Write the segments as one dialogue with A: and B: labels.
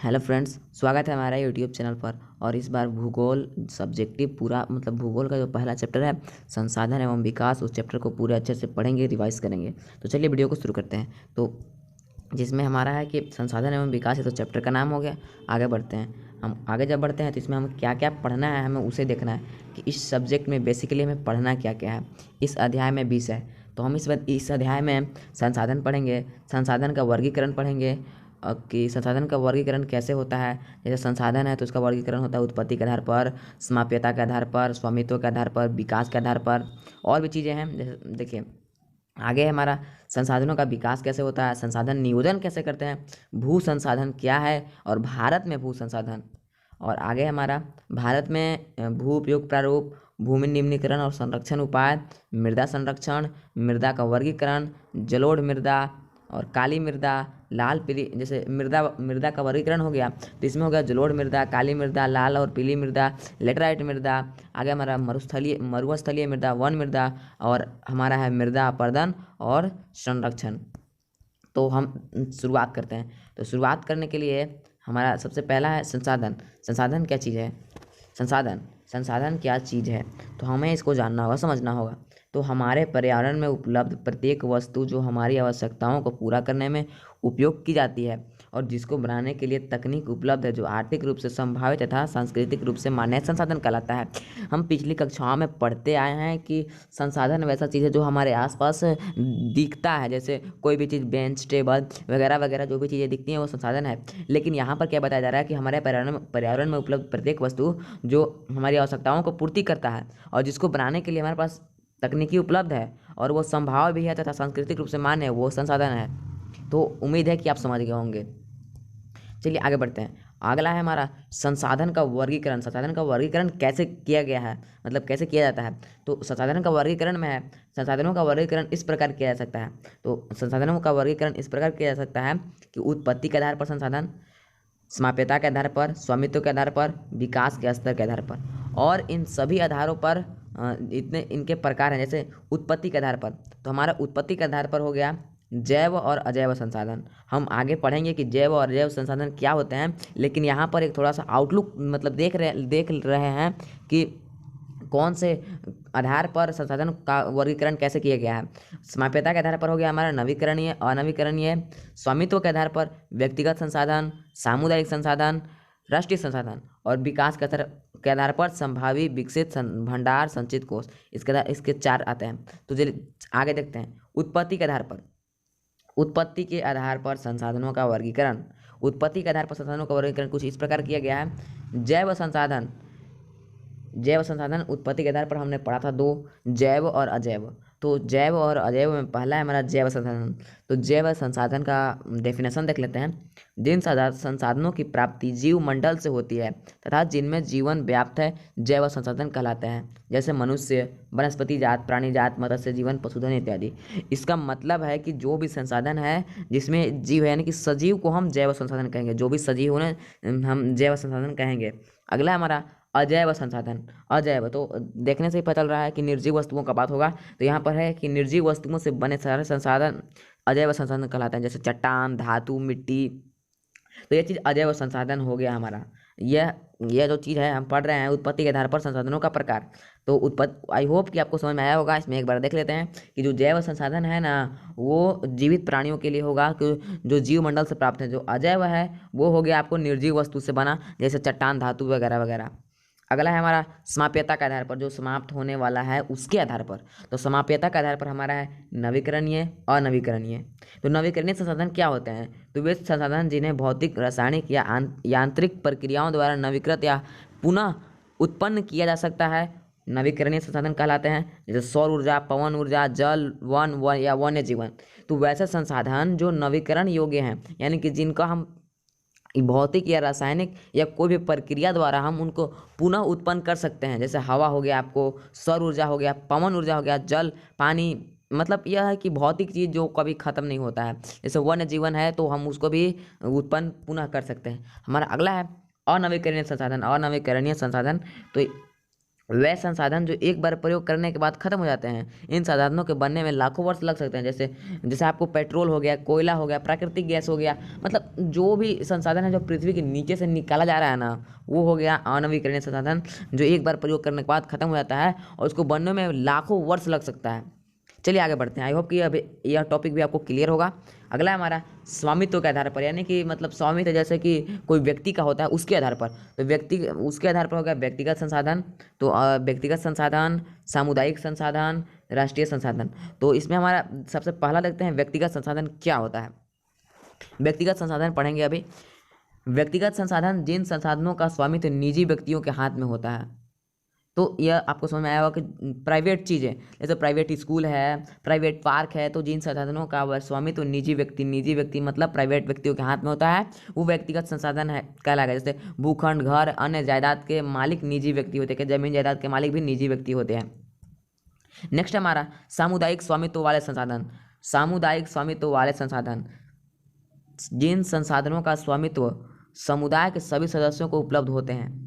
A: Hello friends, स्वागत है हमारा यूट्यूब चैनल पर। और इस बार भूगोल सब्जेक्टिव पूरा भूगोल का जो पहला चैप्टर है संसाधन एवं विकास, उस चैप्टर को पूरे अच्छे से पढ़ेंगे, रिवाइज करेंगे। तो चलिए वीडियो को शुरू करते हैं। तो जिसमें हमारा है कि संसाधन एवं विकास है, तो चैप्टर का नाम हो गया। आगे बढ़ते हैं। हम आगे जब बढ़ते हैं तो इसमें हमें क्या क्या पढ़ना है, हमें उसे देखना है कि इस सब्जेक्ट में बेसिकली हमें पढ़ना क्या क्या है। इस अध्याय में 20 है, तो हम इस अध्याय में संसाधन पढ़ेंगे, संसाधन का वर्गीकरण पढ़ेंगे। कि संसाधन का वर्गीकरण कैसे होता है। जैसे संसाधन है तो उसका वर्गीकरण होता है उत्पत्ति के आधार पर, समाप्यता के आधार पर, स्वामित्व के आधार पर, विकास के आधार पर, और भी चीज़ें हैं। जैसे देखिए आगे हमारा संसाधनों का विकास कैसे होता है, संसाधन नियोजन कैसे करते हैं, भू संसाधन क्या है और भारत में भू संसाधन। और आगे हमारा भारत में भू उपयोग प्रारूप, भूमि निम्नीकरण और संरक्षण उपाय, मृदा संरक्षण, मृदा का वर्गीकरण, जलोढ़ मृदा और काली मृदा, लाल पीली। जैसे मृदा का वर्गीकरण हो गया तो इसमें हो गया जलोढ़ मृदा, काली मृदा, लाल और पीली मृदा, लेटराइट मृदा। आगे हमारा मरुस्थलीय मृदा, वन मृदा, और हमारा है मृदा अपर्दन और संरक्षण। तो हम शुरुआत करते हैं। तो शुरुआत करने के लिए हमारा सबसे पहला है संसाधन। संसाधन क्या चीज़ है? संसाधन क्या चीज़ है, तो हमें इसको जानना होगा, समझना होगा। तो हमारे पर्यावरण में उपलब्ध प्रत्येक वस्तु जो हमारी आवश्यकताओं को पूरा करने में उपयोग की जाती है और जिसको बनाने के लिए तकनीक उपलब्ध है, जो आर्थिक रूप से संभावित तथा सांस्कृतिक रूप से मान्य संसाधन कहलाता है। हम पिछली कक्षाओं में पढ़ते आए हैं कि संसाधन वैसा चीज़ है जो हमारे आसपास दिखता है। जैसे कोई भी चीज़, बेंच, टेबल वगैरह वगैरह, जो भी चीज़ें दिखती हैं वो संसाधन है। लेकिन यहाँ पर क्या बताया जा रहा है कि हमारे पर्यावरण में उपलब्ध प्रत्येक वस्तु जो हमारी आवश्यकताओं को पूर्ति करता है और जिसको बनाने के लिए हमारे पास तकनीकी उपलब्ध है और वो संभाव भी है तथा सांस्कृतिक रूप से मान्य है, वो संसाधन है। तो उम्मीद है कि आप समझ गए होंगे। चलिए आगे बढ़ते हैं। अगला है हमारा संसाधन का वर्गीकरण। संसाधन का वर्गीकरण कैसे किया गया है, मतलब कैसे किया जाता है। तो संसाधन का वर्गीकरण में है, संसाधनों का वर्गीकरण इस प्रकार किया जा सकता है। तो संसाधनों का वर्गीकरण इस प्रकार किया जा सकता है कि उत्पत्ति के आधार पर संसाधन, समाप्यता के आधार पर, स्वामित्व के आधार पर, विकास के स्तर के आधार पर। और इन सभी आधारों पर इतने इनके प्रकार हैं। जैसे उत्पत्ति के आधार पर, तो हमारा उत्पत्ति के आधार पर हो गया जैव और अजैव संसाधन। हम आगे पढ़ेंगे कि जैव और अजैव संसाधन क्या होते हैं, लेकिन यहाँ पर एक थोड़ा सा आउटलुक मतलब देख रहे हैं कि कौन से आधार पर संसाधन का वर्गीकरण कैसे किया गया है। समाप्यता के आधार पर हो गया हमारा नवीकरणीय, अनवीकरणीय। स्वामित्व के आधार पर व्यक्तिगत संसाधन, सामुदायिक संसाधन, राष्ट्रीय संसाधन। और विकास के आधार पर संभावी, विकसित, भंडार, संचित कोष। इसके 4 आते हैं। तो चलिए आगे देखते हैं। उत्पत्ति के आधार पर, उत्पत्ति के आधार पर संसाधनों का वर्गीकरण। उत्पत्ति के आधार पर संसाधनों का वर्गीकरण कुछ इस प्रकार किया गया है। जैव संसाधन उत्पत्ति के आधार पर हमने पढ़ा था 2, जैव और अजैव। तो जैव और अजैव में पहला है हमारा जैव संसाधन। तो जैव संसाधन का डेफिनेशन देख लेते हैं। जिन संसाधनों की प्राप्ति जीव मंडल से होती है तथा जिनमें जीवन व्याप्त है, जैव संसाधन कहलाते हैं। जैसे मनुष्य, वनस्पति जात, प्राणी जात, मत्स्य जीवन, पशुधन इत्यादि। इसका मतलब है कि जो भी संसाधन है जिसमें जीव है, यानी कि सजीव को हम जैव संसाधन कहेंगे। जो भी सजीव उन्हें हम जैव संसाधन कहेंगे। अगला हमारा अजैव संसाधन। अजैव तो देखने से ही पता चल रहा है कि निर्जीव वस्तुओं का बात होगा। तो यहाँ पर है कि निर्जीव वस्तुओं से बने सारे संसाधन अजैव संसाधन कहलाते हैं। जैसे चट्टान, धातु, मिट्टी। तो ये चीज़ अजैव संसाधन हो गया हमारा। यह जो चीज़ है हम पढ़ रहे हैं उत्पत्ति के आधार पर संसाधनों का प्रकार। तो आई होप कि आपको समझ में आया होगा। इसमें एक बार देख लेते हैं कि जो जैव संसाधन है ना, वो जीवित प्राणियों के लिए होगा, कि जो जीव मंडल से प्राप्त है। जो अजैव है वो हो गया आपको निर्जीव वस्तु से बना, जैसे चट्टान, धातु वगैरह वगैरह। अगला है हमारा समाप्यता के आधार पर, जो समाप्त होने वाला है उसके आधार पर। तो समाप्यता के आधार पर हमारा है नवीकरणीय, अनवीकरणीय। तो नवीकरणीय संसाधन क्या होते हैं? तो वे संसाधन जिन्हें भौतिक, रासायनिक या यांत्रिक प्रक्रियाओं द्वारा नवीकृत या पुनः उत्पन्न किया जा सकता है, नवीकरणीय संसाधन कहलाते हैं। जैसे सौर ऊर्जा, पवन ऊर्जा, जल, वन या वन्य जीवन। तो वैसे संसाधन जो नवीकरण योग्य हैं, यानी कि जिनका हम भौतिक या रासायनिक या कोई भी प्रक्रिया द्वारा हम उनको पुनः उत्पन्न कर सकते हैं। जैसे हवा हो गया, आपको सौर ऊर्जा हो गया, पवन ऊर्जा हो गया, जल, पानी। मतलब यह है कि भौतिक चीज़ जो कभी ख़त्म नहीं होता है। जैसे वन्य जीवन है तो हम उसको भी उत्पन्न पुनः कर सकते हैं। हमारा अगला है अनवीकरणीय संसाधन। अनवीकरणीय संसाधन तो वह संसाधन जो एक बार प्रयोग करने के बाद खत्म हो जाते हैं। इन संसाधनों के बनने में लाखों वर्ष लग सकते हैं। जैसे जैसे आपको पेट्रोल हो गया, कोयला हो गया, प्राकृतिक गैस हो गया, मतलब जो भी संसाधन है जो पृथ्वी के नीचे से निकाला जा रहा है ना, वो हो गया अनवीकरणीय संसाधन, जो एक बार प्रयोग करने के बाद खत्म हो जाता है और उसको बनने में लाखों वर्ष लग सकता है। चलिए आगे बढ़ते हैं। आई होप कि अब यह टॉपिक भी आपको क्लियर होगा। अगला है हमारा स्वामित्व के आधार पर, यानी कि मतलब स्वामित्व जैसे कि कोई व्यक्ति का होता है उसके आधार पर, तो व्यक्ति उसके आधार पर हो गया व्यक्तिगत संसाधन। तो व्यक्तिगत संसाधन, सामुदायिक संसाधन, राष्ट्रीय संसाधन। तो इसमें हमारा सबसे पहला देखते हैं व्यक्तिगत संसाधन क्या होता है। व्यक्तिगत संसाधन पढ़ेंगे अभी। व्यक्तिगत संसाधन जिन संसाधनों का स्वामित्व निजी व्यक्तियों के हाथ में होता है। तो यह आपको समझ में आया होगा कि प्राइवेट चीज़ें जैसे प्राइवेट स्कूल है, प्राइवेट पार्क है, तो जिन संसाधनों का वह स्वामित्व निजी व्यक्ति मतलब प्राइवेट व्यक्तियों के हाथ में होता है, वो व्यक्तिगत संसाधन है कहलाएगा। जैसे भूखंड, घर, अन्य जायदाद के मालिक निजी व्यक्ति होते हैं, कि जमीन जायदाद के मालिक भी निजी व्यक्ति होते हैं। नेक्स्ट हमारा सामुदायिक स्वामित्व वाले संसाधन। सामुदायिक स्वामित्व वाले संसाधन जिन संसाधनों का स्वामित्व समुदाय के सभी सदस्यों को उपलब्ध होते हैं।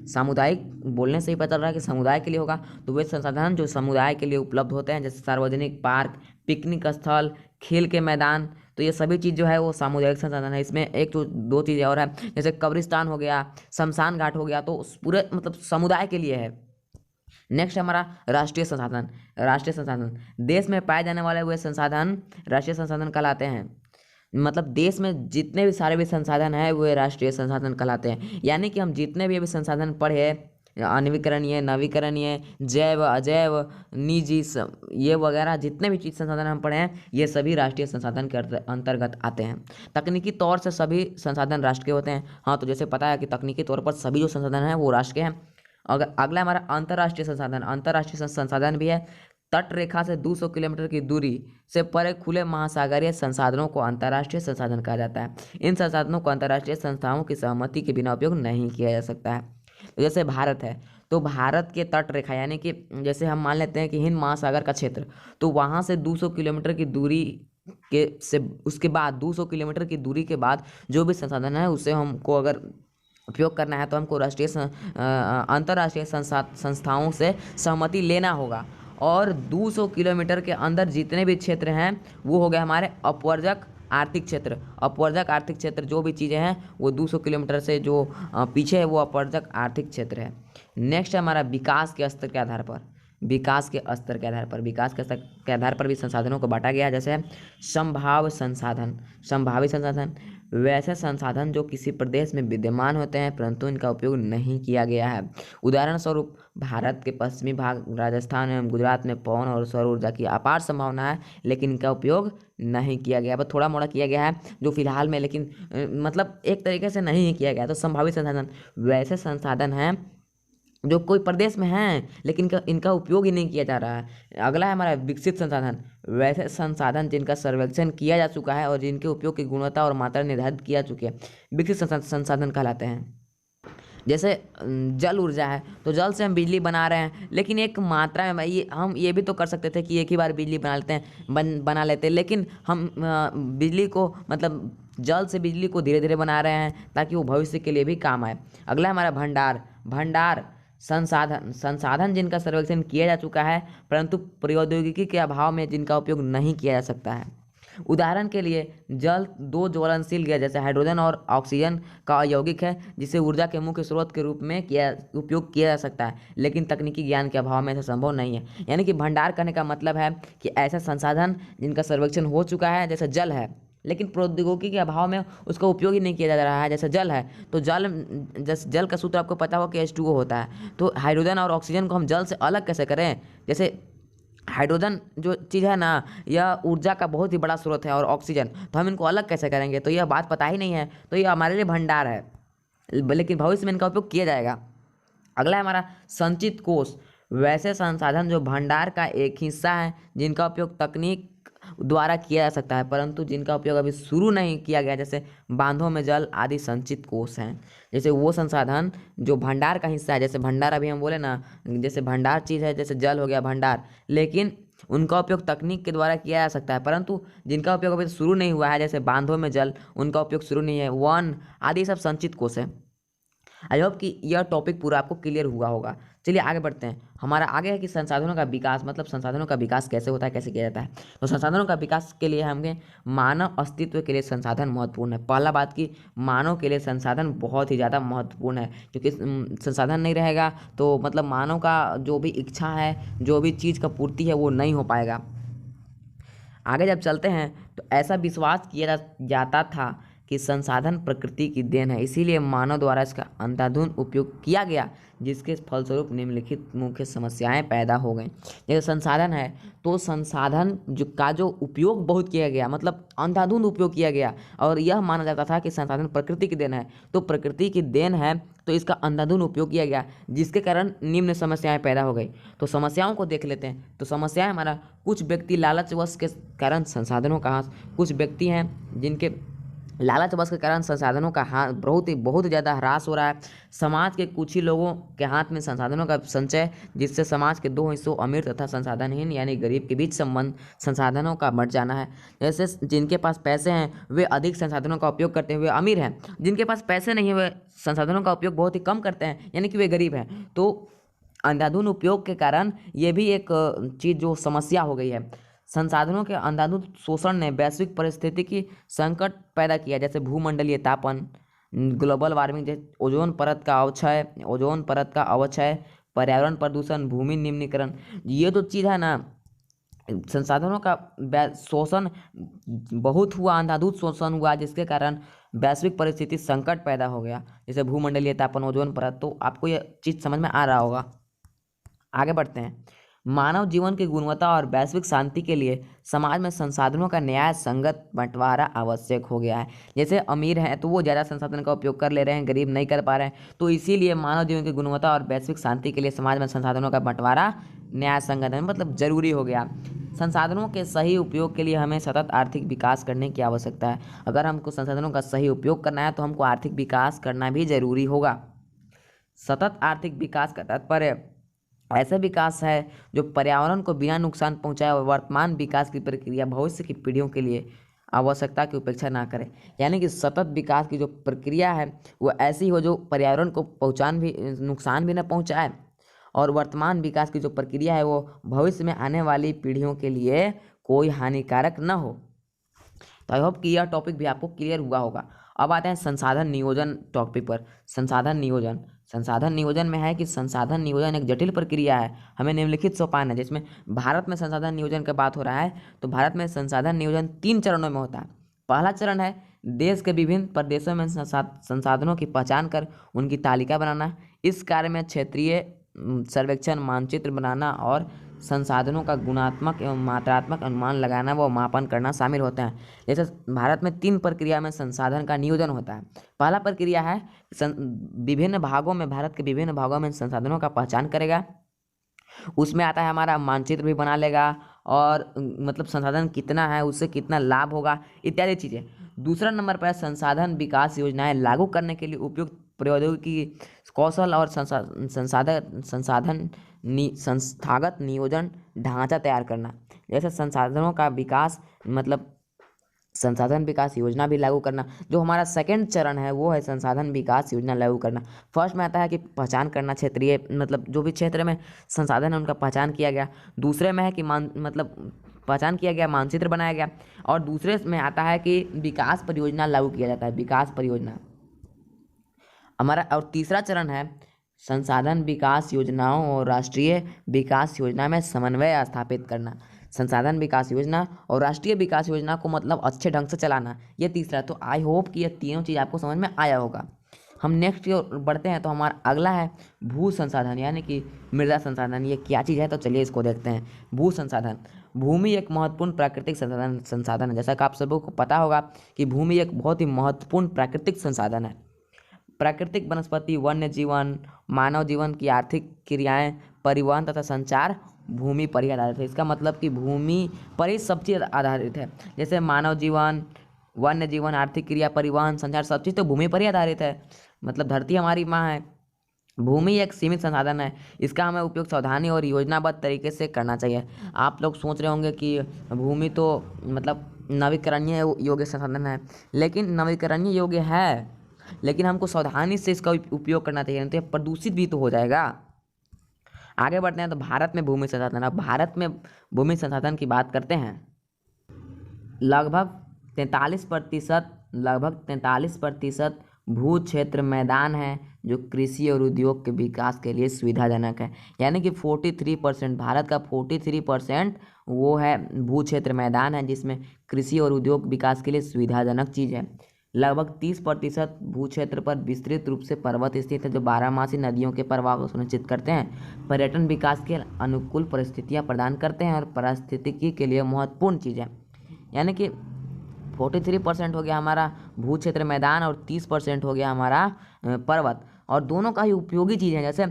A: सामुदायिक बोलने से ही पता चल रहा है कि समुदाय के लिए होगा, तो वे संसाधन जो समुदाय के लिए उपलब्ध होते हैं, जैसे सार्वजनिक पार्क, पिकनिक स्थल, खेल के मैदान, तो ये सभी चीज़ जो है वो सामुदायिक संसाधन है। इसमें एक तो दो चीज़ें और है, जैसे कब्रिस्तान हो गया, शमशान घाट हो गया, तो उस पूरे मतलब समुदाय के लिए है। नेक्स्ट हमारा राष्ट्रीय संसाधन। राष्ट्रीय संसाधन देश में पाए जाने वाले वे संसाधन राष्ट्रीय संसाधन कहलाते हैं। मतलब देश में जितने भी सारे भी संसाधन हैं वो राष्ट्रीय संसाधन कहलाते हैं। यानी कि हम जितने भी अभी संसाधन पढ़े, अनवीकरणीय, नवीकरणीय, जैव, अजैव, निजी, ये वगैरह जितने भी चीज़ संसाधन हम पढ़े हैं, ये सभी राष्ट्रीय संसाधन के अंतर्गत आते हैं। तकनीकी तौर से सभी संसाधन राष्ट्र के होते हैं। हाँ, तो जैसे पता है कि तकनीकी तौर पर सभी जो संसाधन हैं वो राष्ट्र के हैं। अगर अगला हमारा अंतर्राष्ट्रीय संसाधन। अंतर्राष्ट्रीय संसाधन भी है। तट रेखा से 200 किलोमीटर की दूरी से परे खुले महासागरीय संसाधनों को अंतर्राष्ट्रीय संसाधन कहा जाता है। इन संसाधनों को अंतर्राष्ट्रीय संस्थाओं की सहमति के बिना उपयोग नहीं किया जा सकता है। तो जैसे भारत है, तो भारत के तट रेखा यानी कि जैसे हम मान लेते हैं कि हिंद महासागर का क्षेत्र, तो वहाँ से 200 किलोमीटर की दूरी के से उसके बाद 200 किलोमीटर की दूरी के बाद जो भी संसाधन है उसे हमको अगर उपयोग करना है तो हमको अंतर्राष्ट्रीय संस्थाओं से सहमति लेना होगा। और 200 किलोमीटर के अंदर जितने भी क्षेत्र हैं वो हो गए हमारे अपवर्जक आर्थिक क्षेत्र। अपवर्जक आर्थिक क्षेत्र जो भी चीज़ें हैं वो 200 किलोमीटर से जो पीछे है वो अपवर्जक आर्थिक क्षेत्र है। नेक्स्ट है हमारा विकास के स्तर के आधार पर। विकास के स्तर के आधार पर, विकास के स्तर के आधार पर भी संसाधनों को बांटा गया है। जैसे संभाव्य संसाधन। संभावित संसाधन वैसे संसाधन जो किसी प्रदेश में विद्यमान होते हैं परंतु इनका उपयोग नहीं किया गया है। उदाहरण स्वरूप भारत के पश्चिमी भाग, राजस्थान एवं गुजरात में पवन और सौर ऊर्जा की अपार संभावना है, लेकिन इनका उपयोग नहीं किया गया। बस थोड़ा मोड़ा किया गया है जो फिलहाल में, लेकिन मतलब एक तरीके से नहीं किया गया। तो संभावित संसाधन वैसे संसाधन हैं जो कोई प्रदेश में हैं लेकिन इनका उपयोग ही नहीं किया जा रहा है। अगला है हमारा विकसित संसाधन। वैसे संसाधन जिनका सर्वेक्षण किया जा चुका है और जिनके उपयोग की गुणवत्ता और मात्रा निर्धारित किया चुकी है, विकसित संसाधन कहलाते हैं। जैसे जल ऊर्जा है, तो जल से हम बिजली बना रहे हैं, लेकिन एक मात्रा में। हम ये भी तो कर सकते थे कि एक ही बार बिजली बना लेते हैं, बना लेते हैं, लेकिन हम बिजली को मतलब जल से बिजली को धीरे धीरे बना रहे हैं ताकि वो भविष्य के लिए भी काम आए। अगला हमारा भंडार। भंडार संसाधन जिनका सर्वेक्षण किया जा चुका है परंतु प्रौद्योगिकी के अभाव में जिनका उपयोग नहीं किया जा सकता है। उदाहरण के लिए जल दो ज्वलनशील गैस जैसे हाइड्रोजन और ऑक्सीजन का यौगिक है जिसे ऊर्जा के मुख्य स्रोत के रूप में उपयोग किया जा सकता है, लेकिन तकनीकी ज्ञान के अभाव में ऐसा संभव नहीं है। यानी कि भंडार करने का मतलब है कि ऐसा संसाधन जिनका सर्वेक्षण हो चुका है, जैसे जल है, लेकिन प्रौद्योगिकी के अभाव में उसका उपयोग ही नहीं किया जा रहा है। जैसे जल है, तो जल का सूत्र आपको पता हो कि H2O होता है, तो हाइड्रोजन और ऑक्सीजन को हम जल से अलग कैसे करें। जैसे हाइड्रोजन जो चीज़ है ना, यह ऊर्जा का बहुत ही बड़ा स्रोत है, और ऑक्सीजन, तो हम इनको अलग कैसे करेंगे, तो यह बात पता ही नहीं है। तो यह हमारे लिए भंडार है, लेकिन भविष्य में इनका उपयोग किया जाएगा। अगला है हमारा संचित कोष। वैसे संसाधन जो भंडार का एक हिस्सा है जिनका उपयोग तकनीक द्वारा किया जा सकता है परंतु जिनका उपयोग अभी शुरू नहीं किया गया, जैसे बांधों में जल आदि संचित कोष हैं। जैसे वो संसाधन जो भंडार का हिस्सा है, जैसे भंडार अभी हम बोले ना, जैसे भंडार चीज़ है, जैसे जल हो गया भंडार, लेकिन उनका उपयोग तकनीक के द्वारा किया जा सकता है परंतु जिनका उपयोग अभी शुरू नहीं हुआ है, जैसे बांधों में जल, उनका उपयोग शुरू नहीं है। वन आदि सब संचित कोष है। आई होप कि यह टॉपिक पूरा आपको क्लियर हुआ होगा। चलिए आगे बढ़ते हैं। हमारा आगे है कि संसाधनों का विकास, मतलब संसाधनों का विकास कैसे होता है, कैसे किया जाता है। तो संसाधनों का विकास के लिए हमें मानव अस्तित्व के लिए संसाधन महत्वपूर्ण है। पहला बात कि मानव के लिए संसाधन बहुत ही ज़्यादा महत्वपूर्ण है, क्योंकि संसाधन नहीं रहेगा तो मतलब मानव का जो भी इच्छा है, जो भी चीज़ का पूर्ति है वो नहीं हो पाएगा। आगे जब चलते हैं तो ऐसा विश्वास किया जाता था कि संसाधन प्रकृति की देन है, इसीलिए मानव द्वारा इसका अंधाधुंध उपयोग किया गया, जिसके फलस्वरूप निम्नलिखित मुख्य समस्याएं पैदा हो गई। जैसे संसाधन है तो संसाधन जो उपयोग बहुत किया गया, मतलब अंधाधुंध उपयोग किया गया, और यह माना जाता था कि संसाधन प्रकृति की देन है, तो प्रकृति की देन है तो इसका अंधाधुंध उपयोग किया गया, जिसके कारण निम्न समस्याएं पैदा हो गई। तो समस्याओं को देख लेते हैं। तो समस्याएं हमारा, कुछ व्यक्ति लालचवश के कारण संसाधनों का, कुछ व्यक्ति हैं जिनके लालचवश के कारण संसाधनों का बहुत ही ज़्यादा ह्रास हो रहा है। समाज के कुछ ही लोगों के हाथ में संसाधनों का संचय, जिससे समाज के दो हिस्सों अमीर तथा संसाधनहीन यानी गरीब के बीच संबंध संसाधनों का बढ़ जाना है। जैसे जिनके पास पैसे हैं वे अधिक संसाधनों का उपयोग करते हैं, वे अमीर हैं। जिनके पास पैसे नहीं है वे संसाधनों का उपयोग बहुत ही कम करते हैं, यानी कि वे गरीब हैं। तो अंधाधुंध उपयोग के कारण ये भी एक चीज़ जो समस्या हो गई है। संसाधनों के अंधाधुंध शोषण ने वैश्विक पारिस्थितिकी संकट पैदा किया, जैसे भूमंडलीय तापन, ग्लोबल वार्मिंग, जैसे ओजोन परत का अवक्षय, पर्यावरण प्रदूषण, भूमि निम्नीकरण। ये तो चीज़ है ना, संसाधनों का शोषण बहुत हुआ, अंधाधुंध शोषण हुआ, जिसके कारण वैश्विक परिस्थिति संकट पैदा हो गया, जैसे भूमंडलीय तापन, ओजोन परत। तो आपको ये चीज़ समझ में आ रहा होगा। आगे बढ़ते हैं। मानव जीवन की गुणवत्ता और वैश्विक शांति के लिए समाज में संसाधनों का न्याय संगत बंटवारा आवश्यक हो गया है। जैसे अमीर हैं तो वो ज़्यादा संसाधन का उपयोग कर ले रहे हैं, गरीब नहीं कर पा रहे हैं, तो इसीलिए मानव जीवन की गुणवत्ता और वैश्विक शांति के लिए समाज में संसाधनों का बंटवारा न्याय संगत है, मतलब जरूरी हो गया। संसाधनों के सही उपयोग के लिए हमें सतत आर्थिक विकास करने की आवश्यकता है। अगर हमको संसाधनों का सही उपयोग करना है तो हमको आर्थिक विकास करना भी जरूरी होगा। सतत आर्थिक विकास का तात्पर्य ऐसा विकास है जो पर्यावरण को बिना नुकसान पहुंचाए और वर्तमान विकास की प्रक्रिया भविष्य की पीढ़ियों के लिए आवश्यकता की उपेक्षा ना करे। यानी कि सतत विकास की जो प्रक्रिया है वो ऐसी हो जो पर्यावरण को नुकसान भी न पहुंचाए, और वर्तमान विकास की जो प्रक्रिया है वो भविष्य में आने वाली पीढ़ियों के लिए कोई हानिकारक न हो। तो आई होप कि यह टॉपिक भी आपको क्लियर हुआ होगा। अब आते हैं संसाधन नियोजन टॉपिक पर। संसाधन नियोजन में है कि संसाधन नियोजन एक जटिल प्रक्रिया है। हमें निम्नलिखित सोपान है, जिसमें भारत में संसाधन नियोजन की बात हो रहा है। तो भारत में संसाधन नियोजन 3 चरणों में होता है। पहला चरण है देश के विभिन्न प्रदेशों में संसाधनों की पहचान कर उनकी तालिका बनाना। इस कार्य में क्षेत्रीय सर्वेक्षण, मानचित्र बनाना और संसाधनों का गुणात्मक एवं मात्रात्मक अनुमान लगाना व मापन करना शामिल होते हैं। जैसे भारत में 3 प्रक्रिया में संसाधन का नियोजन होता है। पहला प्रक्रिया है भारत के विभिन्न भागों में संसाधनों का पहचान करेगा। उसमें आता है हमारा मानचित्र भी बना लेगा, और मतलब संसाधन कितना है, उससे कितना लाभ होगा, इत्यादि चीज़ें। दूसरा नंबर पर संसाधन विकास योजनाएं लागू करने के लिए उपयुक्त प्रौद्योगिकी, कौशल और संस्थागत नियोजन ढांचा तैयार करना। जैसे संसाधनों का विकास, मतलब संसाधन विकास योजना भी लागू करना। जो हमारा सेकंड चरण है वो है संसाधन विकास योजना लागू करना। फर्स्ट में आता है कि पहचान करना, क्षेत्रीय मतलब जो भी क्षेत्र में संसाधन है उनका पहचान किया गया। दूसरे में है कि पहचान किया गया, मानचित्र बनाया गया। और दूसरे में आता है कि विकास परियोजना लागू किया जाता है, विकास परियोजना हमारा। और तीसरा चरण है संसाधन विकास योजनाओं और राष्ट्रीय विकास योजना में समन्वय स्थापित करना। संसाधन विकास योजना और राष्ट्रीय विकास योजना को मतलब अच्छे ढंग से चलाना, ये तीसरा। तो आई होप कि ये तीनों चीज़ आपको समझ में आया होगा। हम नेक्स्ट की ओर बढ़ते हैं। तो हमारा अगला है भू संसाधन यानी कि मृदा संसाधन। ये क्या चीज़ है, तो चलिए इसको देखते हैं। भू संसाधन, भूमि एक महत्वपूर्ण प्राकृतिक संसाधन है। जैसा कि आप सबको पता होगा कि भूमि एक बहुत ही महत्वपूर्ण प्राकृतिक संसाधन है। प्राकृतिक वनस्पति, वन्य जीवन, मानव जीवन की आर्थिक क्रियाएं, परिवहन तथा संचार भूमि पर ही आधारित है। इसका मतलब कि भूमि पर ही सब चीज़ आधारित है। जैसे मानव जीवन, वन्य जीवन, आर्थिक क्रिया, परिवहन, संचार, सब चीज़ तो भूमि पर ही आधारित है। मतलब धरती हमारी माँ है। भूमि एक सीमित संसाधन है, इसका हमें उपयोग सावधानी और योजनाबद्ध तरीके से करना चाहिए। आप लोग सोच रहे होंगे कि भूमि तो मतलब नवीकरणीय योग्य संसाधन है, लेकिन नवीकरणीय योग्य है, लेकिन हमको सावधानी से इसका उपयोग करना चाहिए, नहीं तो प्रदूषित भी तो हो जाएगा। आगे बढ़ते हैं तो भारत में भूमि संसाधन। अब भारत में भूमि संसाधन की बात करते हैं। लगभग 43% भू क्षेत्र मैदान है जो कृषि और उद्योग के विकास के लिए सुविधाजनक है। यानी कि 43%, भारत का 43% वो है भू क्षेत्र मैदान है जिसमें कृषि और उद्योग विकास के लिए सुविधाजनक चीज़ है। लगभग 30% भू क्षेत्र पर विस्तृत रूप से पर्वत स्थित है जो बारहमासी नदियों के प्रवाह को सुनिश्चित करते हैं, पर्यटन विकास के अनुकूल परिस्थितियाँ प्रदान करते हैं और पारिस्थितिकी के लिए महत्वपूर्ण चीज़ है। यानी कि 43% हो गया हमारा भू क्षेत्र मैदान और 30% हो गया हमारा पर्वत, और दोनों का ही उपयोगी चीज़ है। जैसे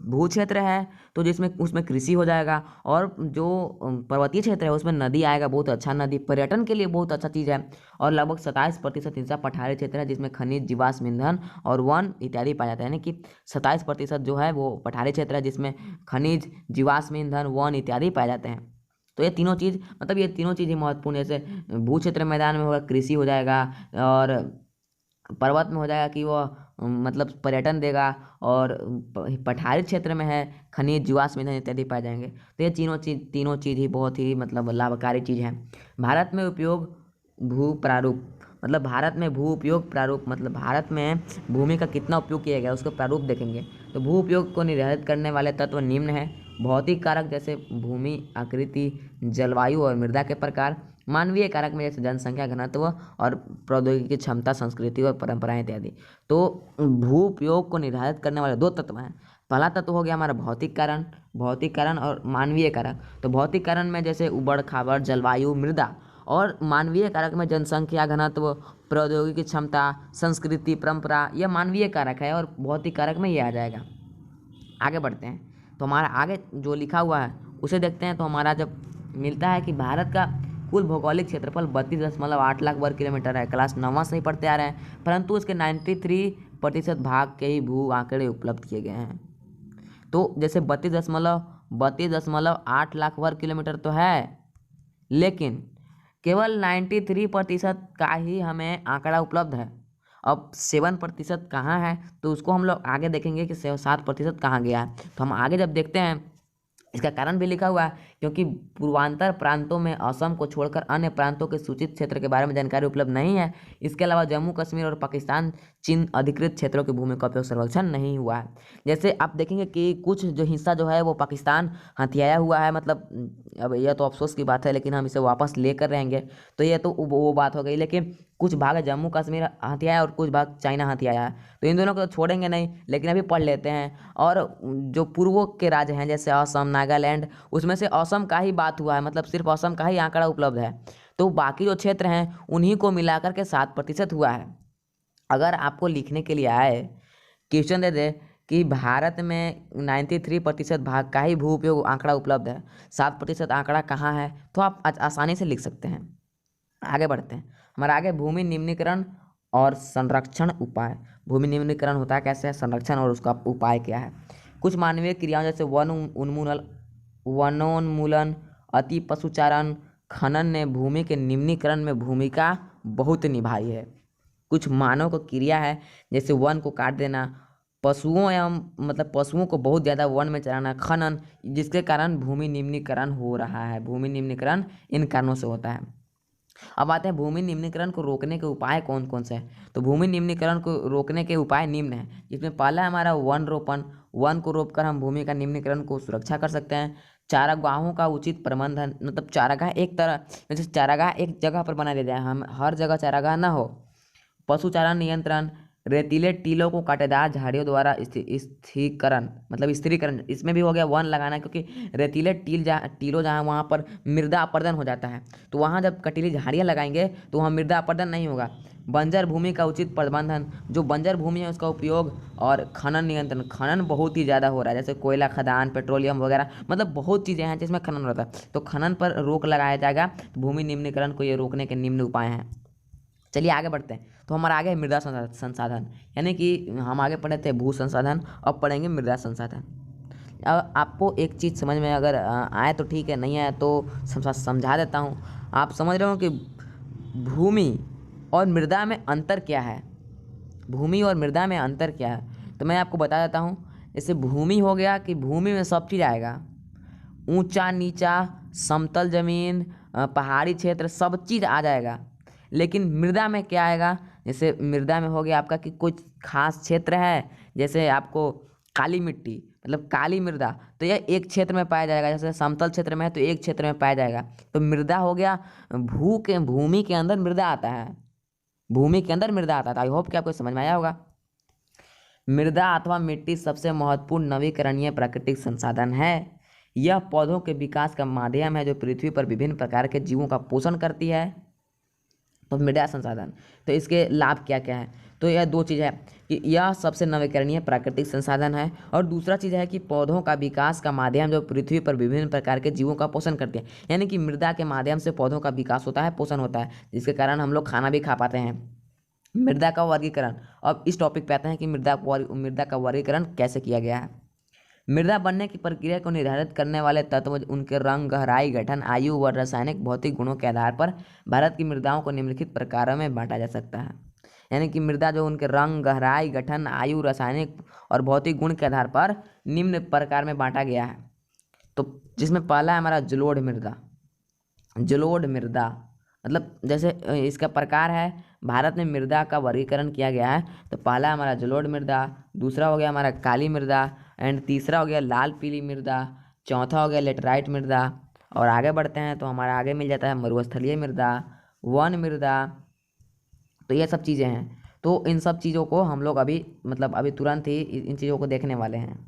A: भू क्षेत्र है तो जिसमें उसमें कृषि हो जाएगा, और जो पर्वतीय क्षेत्र है उसमें नदी आएगा, बहुत अच्छा नदी, पर्यटन के लिए बहुत अच्छा चीज़ है। और लगभग 27% हिस्सा पठारी क्षेत्र है जिसमें खनिज, जीवाश्म ईंधन और वन इत्यादि पाया जाता है। यानी कि 27% जो है वो पठारी क्षेत्र है जिसमें खनिज, जीवाश्म ईंधन, वन इत्यादि पाए जाते हैं। तो ये तीनों चीज़ ही महत्वपूर्ण है। जैसे भू क्षेत्र मैदान में होगा कृषि हो जाएगा, और पर्वत में हो जाएगा कि वो मतलब पर्यटन देगा, और पठारी क्षेत्र में है खनिज, जीवाश्म ईंधन इत्यादि पाए जाएंगे। तो ये तीनों चीज़ ही बहुत ही मतलब लाभकारी चीज़ है। भारत में उपयोग भू प्रारूप, मतलब भारत में भू उपयोग प्रारूप, मतलब भारत में भूमि का कितना उपयोग किया गया उसको प्रारूप देखेंगे। तो भू उपयोग को निर्धारित करने वाले तत्व निम्न है। भौतिक कारक जैसे भूमि आकृति, जलवायु और मृदा के प्रकार। मानवीय कारक में जैसे जनसंख्या, घनत्व और प्रौद्योगिकी क्षमता, संस्कृति और परंपराएं इत्यादि। तो भू उपयोग को निर्धारित करने वाले 2 तत्व हैं। पहला तत्व हो गया हमारा भौतिक कारण और मानवीय कारक। तो भौतिक कारण में जैसे उबड़ खाबड़, जलवायु, मृदा, और मानवीय कारक में जनसंख्या, घनत्व, प्रौद्योगिकी क्षमता, संस्कृति, परंपरा, यह मानवीय कारक है, और भौतिक कारक में ये आ जाएगा। आगे बढ़ते हैं तो हमारा आगे जो लिखा हुआ है उसे देखते हैं। तो हमारा जब मिलता है कि भारत का कुल भौगोलिक क्षेत्रफल 32.8 लाख वर्ग किलोमीटर है। क्लास 9वां से ही पढ़ते आ रहे हैं, परंतु इसके 93% भाग के ही भू आंकड़े उपलब्ध किए गए हैं। तो जैसे 32.8 लाख वर्ग किलोमीटर तो है, लेकिन केवल 93% का ही हमें आंकड़ा उपलब्ध है। अब 7% कहाँ है तो उसको हम लोग आगे देखेंगे कि 7% कहाँ गया है। तो हम आगे जब देखते हैं, इसका कारण भी लिखा हुआ है, क्योंकि पूर्वांतर प्रांतों में असम को छोड़कर अन्य प्रांतों के सूचित क्षेत्र के बारे में जानकारी उपलब्ध नहीं है। इसके अलावा जम्मू कश्मीर और पाकिस्तान चीन अधिकृत क्षेत्रों की भूमि का उपयोग सर्वेक्षण नहीं हुआ है। जैसे आप देखेंगे कि कुछ जो हिस्सा जो है वो पाकिस्तान हथियाया हुआ है, मतलब अब यह तो अफसोस की बात है, लेकिन हम इसे वापस लेकर रहेंगे। तो ये तो वो बात हो गई, लेकिन कुछ भाग जम्मू कश्मीर हथियाया और कुछ भाग चाइना हथियाया है, तो इन दोनों को तो छोड़ेंगे नहीं, लेकिन अभी पढ़ लेते हैं। और जो पूर्वों के राज्य हैं जैसे असम, नागालैंड, उसमें से असम का ही बात हुआ है, मतलब सिर्फ असम का ही आंकड़ा उपलब्ध है। तो बाकी जो क्षेत्र हैं उन्हीं को मिलाकर के 7% हुआ है। अगर आपको लिखने के लिए आए, क्वेश्चन दे दे कि भारत में 93% भाग का ही भू उपयोग आंकड़ा उपलब्ध है, 7% आंकड़ा कहाँ है, तो आप आसानी से लिख सकते हैं। आगे बढ़ते हैं। हमारा आगे भूमि निम्नीकरण और संरक्षण उपाय। भूमि निम्नीकरण होता है कैसे, संरक्षण और उसका उपाय क्या है। कुछ मानवीय क्रियाओं जैसे वनोन्मूलन, अति पशुचारण, खनन ने भूमि के निम्नीकरण में भूमिका बहुत निभाई है। कुछ मानव को क्रिया है जैसे वन को काट देना, पशुओं को बहुत ज़्यादा वन में चराना, खनन, जिसके कारण भूमि निम्नीकरण हो रहा है। भूमि निम्नीकरण इन कारणों से होता है। अब आते हैं भूमि निम्नीकरण को रोकने के उपाय कौन कौन से हैं। तो भूमि निम्नीकरण को रोकने के उपाय निम्न हैं, जिसमें पहला हमारा वन रोपण। वन को रोककर हम भूमि का निम्नीकरण को सुरक्षा कर सकते हैं। चारागाहों का उचित प्रबंधन, मतलब चारागाह एक तरह, जैसे चारागाह एक जगह पर बना दिया जाए, हम हर जगह चारागाह ना हो। पशुचारण नियंत्रण, रेतीले टीलों को कांटेदार झाड़ियों द्वारा स्थिरीकरण, इसमें भी हो गया वन लगाना, क्योंकि रेतीले टीलों जहाँ वहाँ पर मृदा अपरदन हो जाता है, तो वहाँ जब कटीली झाड़ियाँ लगाएंगे तो वहाँ मृदा अपरदन नहीं होगा। बंजर भूमि का उचित प्रबंधन, जो बंजर भूमि है उसका उपयोग, और खनन नियंत्रण, खनन बहुत ही ज़्यादा हो रहा है, जैसे कोयला खदान, पेट्रोलियम वगैरह, मतलब बहुत चीज़ें हैं जिसमें खनन होता है, तो खनन पर रोक लगाया जाएगा। तो भूमि निम्नीकरण को ये रोकने के निम्न उपाय हैं। चलिए आगे बढ़ते हैं। तो हमारा आगे है मृदा संसाधन, यानी कि हम आगे पढ़े थे भू संसाधन, अब पढ़ेंगे मृदा संसाधन। अब आपको एक चीज़ समझ में अगर आए तो ठीक है, नहीं आए तो समझा देता हूँ। आप समझ रहे हो कि भूमि और मृदा में अंतर क्या है, भूमि और मृदा में अंतर क्या है। तो मैं आपको बता देता हूँ जैसे भूमि हो गया कि भूमि में सब चीज़ आएगा, ऊंचा नीचा समतल जमीन पहाड़ी क्षेत्र सब चीज़ आ जाएगा। लेकिन मृदा में क्या आएगा, जैसे मृदा में हो गया आपका कि कुछ खास क्षेत्र है, जैसे आपको काली मिट्टी मतलब काली मृदा, तो यह एक क्षेत्र में पाया जाएगा। जैसे समतल क्षेत्र में है तो एक क्षेत्र में पाया जाएगा। तो मृदा हो गया भूमि के अंदर मृदा आता है, भूमि के अंदर मृदा आता है। आई होप कि आपको समझ में आया होगा। मृदा अथवा मिट्टी सबसे महत्वपूर्ण नवीकरणीय प्राकृतिक संसाधन है। यह पौधों के विकास का माध्यम है जो पृथ्वी पर विभिन्न प्रकार के जीवों का पोषण करती है। तो मृदा संसाधन, तो इसके लाभ क्या क्या है, तो यह दो चीज़ है कि यह सबसे नवीकरणीय प्राकृतिक संसाधन है, और दूसरा चीज़ है कि पौधों का विकास का माध्यम जो पृथ्वी पर विभिन्न प्रकार के जीवों का पोषण करती है। यानी कि मृदा के माध्यम से पौधों का विकास होता है, पोषण होता है, जिसके कारण हम लोग खाना भी खा पाते हैं। मृदा का वर्गीकरण, अब इस टॉपिक पे आते हैं कि मृदा का वर्गीकरण कैसे किया गया है। मृदा बनने की प्रक्रिया को निर्धारित करने वाले तत्व उनके रंग, गहराई, गठन, आयु व रासायनिक भौतिक गुणों के आधार पर भारत की मृदाओं को निम्नलिखित प्रकारों में बांटा जा सकता है। यानी कि मृदा जो उनके रंग, गहराई, गठन, आयु, रासायनिक और भौतिक गुण के आधार पर निम्न प्रकार में बांटा गया है। तो जिसमें पहला है हमारा जलोढ़ मृदा। जलोढ़ मृदा मतलब जैसे इसका प्रकार है, भारत में मृदा का वर्गीकरण किया गया है। तो पहला हमारा जलोढ़ मृदा, दूसरा हो गया हमारा काली मृदा, एंड तीसरा हो गया लाल पीली मृदा, चौथा हो गया लेटराइट मृदा। और आगे बढ़ते हैं तो हमारा आगे मिल जाता है मरुस्थलीय मृदा, वन मृदा। तो ये सब चीज़ें हैं। तो इन सब चीज़ों को हम लोग अभी मतलब अभी तुरंत ही इन चीज़ों को देखने वाले हैं।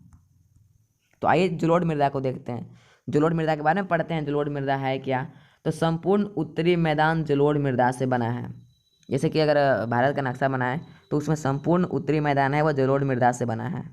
A: तो आइए जलोढ़ मृदा को देखते हैं। जलोढ़ मृदा के बारे में पढ़ते हैं। जलोढ़ मृदा है क्या, तो संपूर्ण उत्तरी मैदान जलोढ़ मृदा से बना है। जैसे कि अगर भारत का नक्शा बना है तो उसमें संपूर्ण उत्तरी मैदान है वह जलोढ़ मृदा से बना है।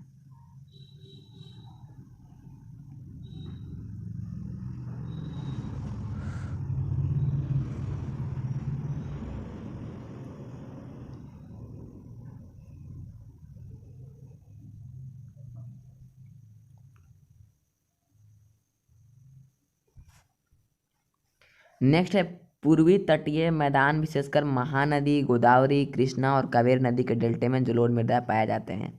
A: नेक्स्ट है पूर्वी तटीय मैदान, विशेषकर महानदी, गोदावरी, कृष्णा और कावेरी नदी के डेल्टे में जलोढ़ मृदा पाए जाते हैं।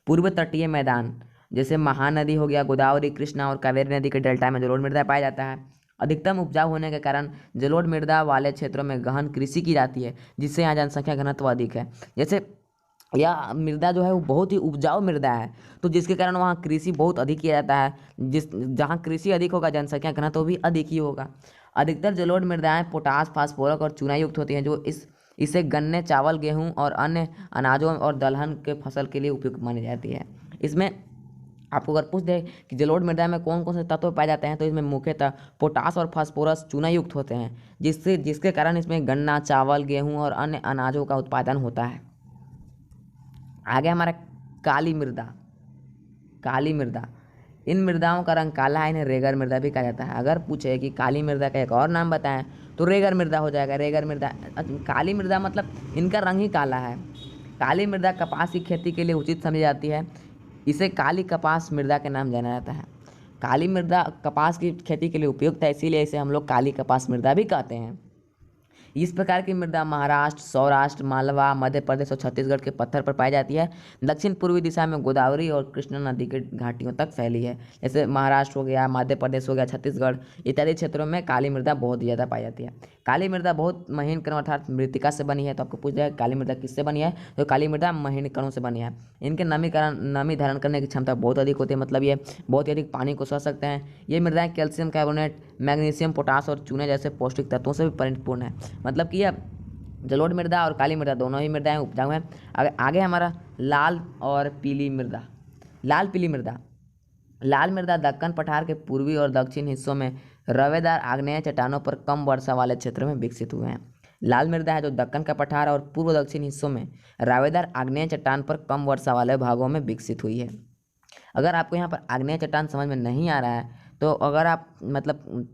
A: पूर्व तटीय मैदान जैसे महानदी हो गया, गोदावरी, कृष्णा और कावेरी नदी के डेल्टा में जलोढ़ मृदा पाया जाता है। अधिकतम उपजाऊ होने के कारण जलोढ़ मृदा वाले क्षेत्रों में गहन कृषि की जाती है, जिससे यहाँ जनसंख्या घनत्व अधिक है। जैसे यह मृदा जो है वो बहुत ही उपजाऊ मृदा है, तो जिसके कारण वहाँ कृषि बहुत अधिक किया जाता है। जहाँ कृषि अधिक होगा जनसंख्या घनत्व भी अधिक ही होगा। अधिकतर जलोढ़ मृदाएं पोटास, फास्फोरस और चूना युक्त होती हैं, जो इसे गन्ने, चावल, गेहूं और अन्य अनाजों और दलहन के फसल के लिए उपयुक्त मानी जाती है। इसमें आपको अगर पूछ दे कि जलोढ़ मृदा में कौन कौन से तत्व पाए जाते हैं, तो इसमें मुख्यतः पोटास और फास्फोरस चूना युक्त होते हैं, जिसके कारण इसमें गन्ना, चावल, गेहूं और अन्य अनाजों का उत्पादन होता है। आगे हमारा काली मृदा। काली मृदा, इन मृदाओं का रंग काला है, इन्हें रेगर मृदा भी कहा जाता है। अगर पूछे कि काली मृदा का एक और नाम बताएं तो रेगर मृदा हो जाएगा। रेगर मृदा, काली मृदा मतलब इनका रंग ही काला है। काली मृदा कपास की खेती के लिए उचित समझी जाती है, इसे काली कपास मृदा के नाम जाना जाता है। काली मृदा कपास की खेती के लिए उपयुक्त है, इसीलिए इसे हम लोग काली कपास मृदा भी कहते हैं। इस प्रकार की मृदा महाराष्ट्र, सौराष्ट्र, मालवा, मध्य प्रदेश और छत्तीसगढ़ के पत्थर पर पाई जाती है। दक्षिण पूर्वी दिशा में गोदावरी और कृष्णा नदी के घाटियों तक फैली है। जैसे महाराष्ट्र हो गया, मध्य प्रदेश हो गया, छत्तीसगढ़ इत्यादि क्षेत्रों में काली मृदा बहुत ही ज़्यादा पाई जाती है। काली मृदा बहुत महीन कणों अर्थात मृतिका से बनी है। तो आपको पूछ जाए काली मृदा किससे बनी है, तो काली मृदा महीन कणों से बनी है। इनके नमी धारण करने की क्षमता बहुत अधिक होती है, मतलब ये बहुत ही अधिक पानी को सह सकते हैं। ये मृदाएं कैल्शियम कार्बोनेट, मैग्नीशियम, पोटास और चूने जैसे पौष्टिक तत्वों से भी परिपूर्ण है। मतलब कि यह जलोढ़ मृदा और काली मृदा दोनों ही मृदाएं उपजाऊ हैं। आगे हमारा लाल और पीली मृदा। लाल पीली मृदा, लाल मृदा दक्कन पठार के पूर्वी और दक्षिण हिस्सों में रवेदार आग्नेय चट्टानों पर कम वर्षा वाले क्षेत्रों में विकसित हुए हैं। लाल मृदा है जो दक्कन का पठार और पूर्व दक्षिण हिस्सों में रावेदार आग्नेय चट्टान पर कम वर्षा वाले भागों में विकसित हुई है। अगर आपको यहाँ पर आग्नेय चट्टान समझ में नहीं आ रहा है तो अगर आप मतलब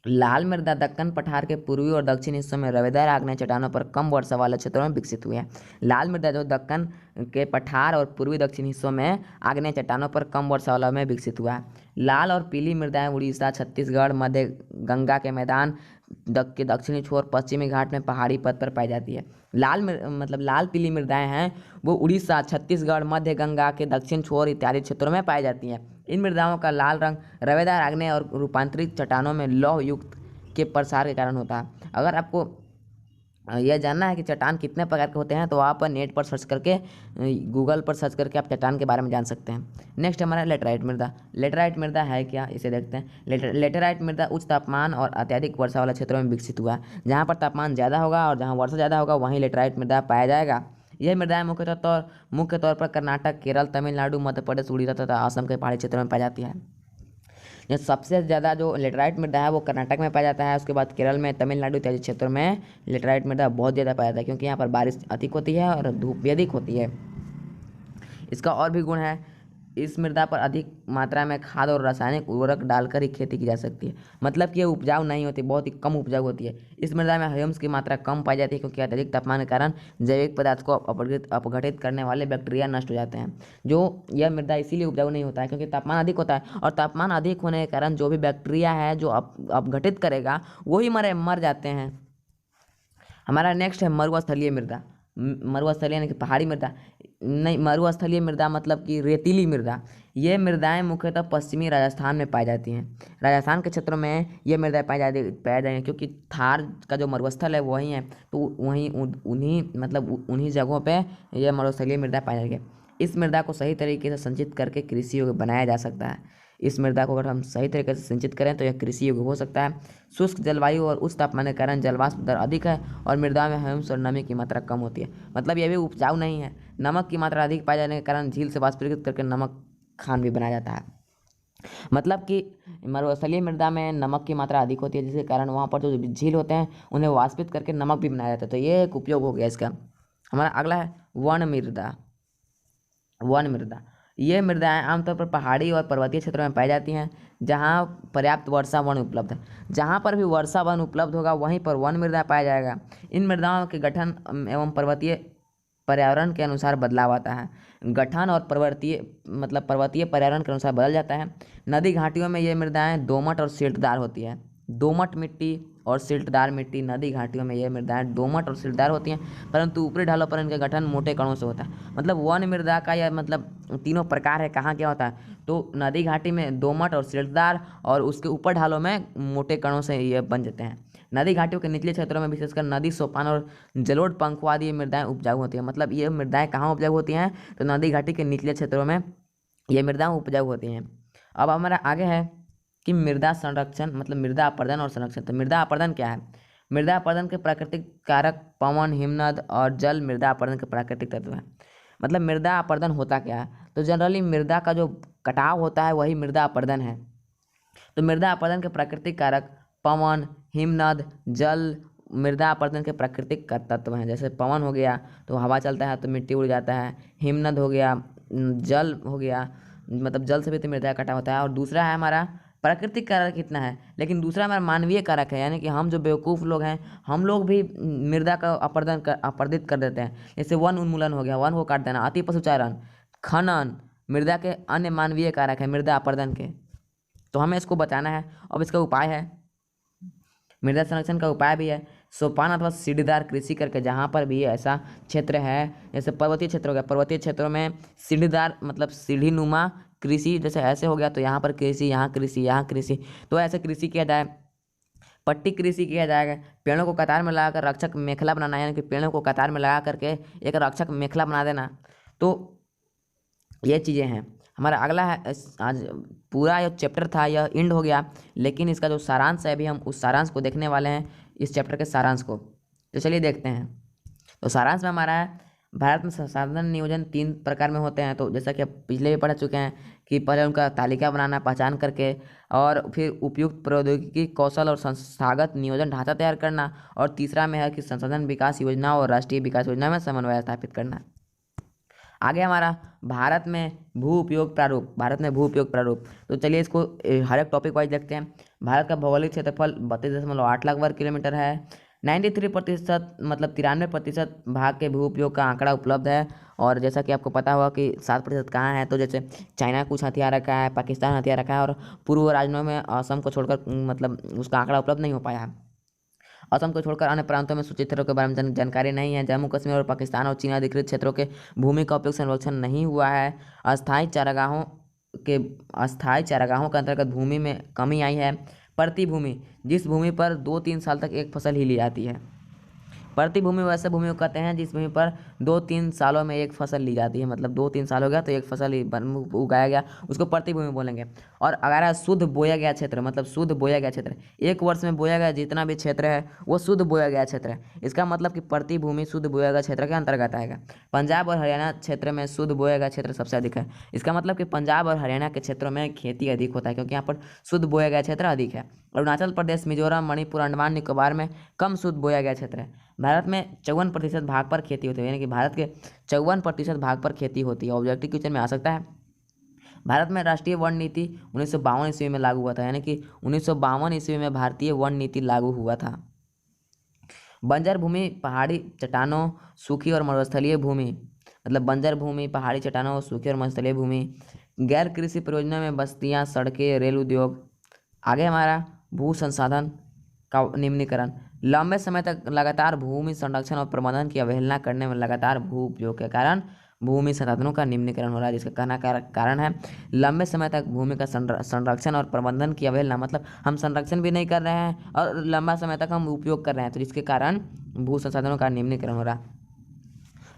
A: लाल मृदा दक्कन पठार के पूर्वी और दक्षिण हिस्सों में रवेदार आग्नेय चट्टानों पर कम वर्षा वाले क्षेत्रों में विकसित हुई है। लाल मृदा जो दक्कन के पठार और पूर्वी दक्षिण हिस्सों में आग्नेय चट्टानों पर कम वर्षा वाला में विकसित हुआ है। लाल और पीली मृदाएं उड़ीसा, छत्तीसगढ़, मध्य गंगा के मैदान के दक्षिणी छोर, पश्चिमी घाट में पहाड़ी पथ पर पाई जाती है। लाल पीली मृदाएं हैं वो उड़ीसा, छत्तीसगढ़, मध्य गंगा के दक्षिण छोर इत्यादि क्षेत्रों में पाई जाती हैं। इन मृदाओं का लाल रंग रवेदार आग्नेय और रूपांतरित चट्टानों में लौह युक्त के प्रसार के कारण होता है। अगर आपको यह जानना है कि चट्टान कितने प्रकार के होते हैं तो आप नेट पर सर्च करके, गूगल पर सर्च करके आप चट्टान के बारे में जान सकते हैं। नेक्स्ट हमारा लेटराइट मृदा। लेटराइट मृदा है क्या, इसे देखते हैं। लेटराइट मृदा उच्च तापमान और अत्यधिक वर्षा वाले क्षेत्रों में विकसित हुआ है। जहाँ पर तापमान ज़्यादा होगा और जहाँ वर्षा ज़्यादा होगा वहीं लेटराइट मृदा पाया जाएगा। यह मृदाएं मुख्य तौर पर कर्नाटक, केरल, तमिलनाडु, मध्य प्रदेश, उड़ीसा तथा असम के पहाड़ी क्षेत्रों में पाई जाती है। यह सबसे ज़्यादा जो लेटराइट मृदा है वो कर्नाटक में पाया जाता है। उसके बाद केरल में, तमिलनाडु इत्यादि क्षेत्रों में लेटराइट मृदा बहुत ज़्यादा पाया जाता है, क्योंकि यहाँ पर बारिश अधिक होती है और धूप भी अधिक होती है। इसका और भी गुण है, इस मृदा पर अधिक मात्रा में खाद और रासायनिक उर्वरक डालकर ही खेती की जा सकती है। मतलब कि ये उपजाऊ नहीं होती, बहुत ही कम उपजाऊ होती है। इस मृदा में ह्यूमस की मात्रा कम पाई जाती है, क्योंकि अत्यधिक तापमान के कारण जैविक पदार्थ को अपघटित करने वाले बैक्टीरिया नष्ट हो जाते हैं। जो यह मृदा इसीलिए उपजाऊ नहीं होता है क्योंकि तापमान अधिक होता है, और तापमान अधिक होने के कारण जो भी बैक्टीरिया है जो अपघटित करेगा वही मर जाते हैं। हमारा नेक्स्ट है मरुस्थलीय मृदा। मरुस्थलीय यानी कि पहाड़ी मृदा नहीं, मरुस्थलीय मृदा मतलब कि रेतीली मृदा। ये मृदाएं मुख्यतः पश्चिमी राजस्थान में पाई जाती हैं। राजस्थान के क्षेत्रों में ये मृदाएं पाई जाती हैं, क्योंकि थार का जो मरुस्थल है वहीं है, तो वहीं उन्हीं जगहों पे ये मरुस्थलीय मृदा पाई जाती है। इस मृदा को सही तरीके से संचित करके कृषि योग्य बनाया जा सकता है। इस मृदा को अगर हम सही तरीके से सिंचित करें तो यह कृषि योग्य हो सकता है। शुष्क जलवायु और उच्च तापमान के कारण जलवाष्प दर अधिक है और मृदा में ह्यूमस और नमी की मात्रा कम होती है। मतलब यह भी उपजाऊ नहीं है। नमक की मात्रा अधिक पाए जाने के कारण झील से वाष्पीकृत करके नमक खान भी बनाया जाता है। मतलब कि मरुस्थलीय मृदा में नमक की मात्रा अधिक होती है, जिसके कारण वहाँ पर जो झील होते हैं उन्हें वाष्पित करके नमक भी बनाया जाता है। तो ये एक उपयोग हो गया इसका। हमारा अगला है वन मृदा। वन मृदा, ये मृदाएं आमतौर पर पहाड़ी और पर्वतीय क्षेत्रों में पाई जाती हैं, जहां पर्याप्त वर्षा वन उपलब्ध है। जहां पर भी वर्षा वन उपलब्ध होगा वहीं पर वन मृदा पाया जाएगा। इन मृदाओं के गठन एवं पर्वतीय पर्यावरण के अनुसार बदलाव आता है। गठन और पर्वतीय पर्यावरण के अनुसार बदल जाता है। नदी घाटियों में ये मृदाएं दोमट और सिल्टदार होती है। दोमट मिट्टी और सिल्टदार मिट्टी, नदी घाटियों में ये मृदाएं दोमट और सिल्टदार होती हैं, परंतु ऊपरी ढालों पर इनका गठन मोटे कणों से होता है। मतलब वन मृदा का यह तीनों प्रकार है। कहाँ क्या होता है, तो नदी घाटी में दोमट और सिल्टदार, और उसके ऊपर ढालों में मोटे कणों से ये बन जाते हैं। नदी घाटियों के निचले क्षेत्रों में विशेषकर नदी सोपान और जलोढ़ पंखुआ आदि ये मृदाएं उपजाऊ होती हैं। मतलब ये मृदाएं कहाँ उपजाऊ होती हैं, तो नदी घाटी के निचले क्षेत्रों में ये मृदाएं उपजाऊ होती हैं। अब हमारा आगे है कि मृदा संरक्षण, मतलब मृदा अपर्दन और संरक्षण। तो मृदा अपर्दन क्या है? मृदा अपर्दन के प्राकृतिक कारक पवन, हिमनद और जल मृदा अपर्दन के प्राकृतिक तत्व हैं। मतलब मृदा अपर्दन होता क्या है, तो जनरली मृदा का जो कटाव होता है वही मृदा अपर्दन है। तो मृदा अपर्दन के प्राकृतिक कारक पवन, हिमनद, जल मृदा अपर्दन के प्राकृतिक तत्व हैं। जैसे पवन हो गया तो हवा चलता है तो मिट्टी उड़ जाता है। हिमनद हो गया, जल हो गया, मतलब जल से भी तो मृदा का कटाव होता है। और दूसरा है हमारा प्राकृतिक कारक कितना है, लेकिन दूसरा हमारा मानवीय कारक है, यानी कि हम जो बेवकूफ़ लोग हैं हम लोग भी मृदा का अपरदित कर देते हैं। जैसे वन उन्मूलन हो गया, वन को काट देना, अति पशुचारण, खनन मृदा के अन्य मानवीय कारक है मृदा अपर्दन के। तो हमें इसको बचाना है। अब इसका उपाय है, मृदा संरक्षण का उपाय भी है सोपान अथवा सीढ़ीदार कृषि करके। जहाँ पर भी ऐसा क्षेत्र है, जैसे पर्वतीय क्षेत्र हो गया, पर्वतीय क्षेत्रों में सीढ़ीदार मतलब सीढ़ी नुमा कृषि, जैसे ऐसे हो गया तो यहाँ पर कृषि, यहाँ कृषि, यहाँ कृषि, तो ऐसे कृषि किया जाए। पट्टी कृषि किया जाएगा। पेड़ों को कतार में लगाकर रक्षक मेखला बनाना, यानी कि पेड़ों को कतार में लगा करके एक रक्षक मेखला बना देना। तो ये चीज़ें हैं। हमारा अगला है, आज पूरा ये चैप्टर था यह एंड हो गया, लेकिन इसका जो सारांश है अभी हम उस सारांश को देखने वाले हैं, इस चैप्टर के सारांश को। तो चलिए देखते हैं। तो सारांश में हमारा है, भारत में संसाधन नियोजन 3 प्रकार में होते हैं। तो जैसा कि आप पिछले भी पढ़ चुके हैं कि पहले उनका तालिका बनाना पहचान करके, और फिर उपयुक्त प्रौद्योगिकी कौशल और संस्थागत नियोजन ढांचा तैयार करना, और तीसरा में है कि संसाधन विकास योजना और राष्ट्रीय विकास योजना में समन्वय स्थापित करना। आगे हमारा भारत में भू उपयोग प्रारूप। भारत में भू उपयोग प्रारूप, तो चलिए इसको हर एक टॉपिक वाइज देखते हैं। भारत का भौगोलिक क्षेत्रफल 32.8 लाख वर्ग किलोमीटर है। 93% मतलब 93% भाग के भू उपयोग का आंकड़ा उपलब्ध है। और जैसा कि आपको पता होगा कि 7% कहाँ है, तो जैसे चाइना कुछ हथियार रखा है, पाकिस्तान हथियार रखा है, और पूर्व राज्यों में असम को छोड़कर मतलब उसका आंकड़ा उपलब्ध नहीं हो पाया है। असम को छोड़कर अन्य प्रांतों में सूचित क्षेत्रों के बारे में जानकारी नहीं है। जम्मू कश्मीर और पाकिस्तान और चीन अधिकृत क्षेत्रों के भूमि का उपयोग संरक्षण नहीं हुआ है। अस्थायी चारागाहों के अंतर्गत भूमि में कमी आई है। प्रतिभूमि, जिस भूमि पर 2-3 साल तक एक फसल ही ली जाती है। प्रतिभूमि वैसे भूमि को कहते हैं जिस भूमि पर 2-3 सालों में एक फसल ली जाती है, मतलब 2-3 साल हो गया तो एक फसल ही उगाया गया, उसको प्रतिभूमि बोलेंगे। और अगर शुद्ध बोया गया क्षेत्र, मतलब शुद्ध बोया गया क्षेत्र, एक वर्ष में बोया गया जितना भी क्षेत्र है वो शुद्ध बोया गया क्षेत्र है। इसका मतलब कि प्रतिभूमि शुद्ध बोया गया क्षेत्र के अंतर्गत आएगा। पंजाब और हरियाणा क्षेत्र में शुद्ध बोया गया क्षेत्र सबसे अधिक है। इसका मतलब कि पंजाब और हरियाणा के क्षेत्रों में खेती अधिक होता है, क्योंकि यहाँ पर शुद्ध बोया गया क्षेत्र अधिक है। अरुणाचल प्रदेश, मिजोरम, मणिपुर, अंडमान निकोबार में कम शुद्ध बोया गया क्षेत्र है। भारत में 54% भाग पर खेती होती है, यानी कि भारत के 54% भाग पर खेती होती है। ऑब्जेक्टिव क्वेश्चन में आ सकता है। भारत में राष्ट्रीय वन नीति 1952 ईस्वी में लागू हुआ था, यानी कि 1952 ईस्वी में भारतीय वन नीति लागू हुआ था। बंजर भूमि, पहाड़ी चट्टानों, सूखी और मरुस्थलीय भूमि, मतलब बंजर भूमि, पहाड़ी चट्टानों, सूखी और मरुस्थलीय भूमि। गैर कृषि परियोजना में बस्तियां, सड़कें, रेल उद्योग। आगे हमारा भू संसाधन का निम्नीकरण। लंबे समय तक लगातार भूमि संरक्षण और प्रबंधन की अवहेलना करने में लगातार भू उपयोग के कारण भूमि संसाधनों का निम्नीकरण हो रहा है, जिसका कहना कारण है लंबे समय तक भूमि का संरक्षण और प्रबंधन की अवहेलना, मतलब हम संरक्षण भी नहीं कर रहे हैं और लंबा समय तक हम उपयोग कर रहे हैं, तो जिसके कारण भू संसाधनों का निम्नीकरण हो रहा है।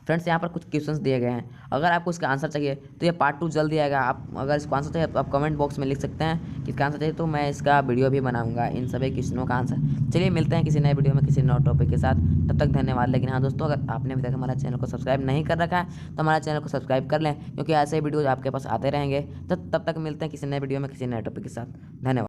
A: फ्रेंड्स, यहाँ पर कुछ क्वेश्चंस दिए गए हैं, अगर आपको इसका आंसर चाहिए तो ये पार्ट 2 जल्दी आएगा। आप अगर इसका आंसर चाहिए तो आप कमेंट बॉक्स में लिख सकते हैं कि इसका आंसर चाहिए, तो मैं इसका वीडियो भी बनाऊंगा इन सभी क्वेश्चनों का आंसर। चलिए मिलते हैं किसी नए वीडियो में किसी नए टॉपिक के साथ, तब तक धन्यवाद। लेकिन हाँ दोस्तों, अगर आपने अभी तक हमारा चैनल को सब्सक्राइब नहीं कर रखा है तो हमारा चैनल को सब्सक्राइब कर लें, क्योंकि ऐसे वीडियो आपके पास आते रहेंगे। तो तब तक मिलते हैं किसी नए वीडियो में किसी नए टॉपिक के साथ। धन्यवाद।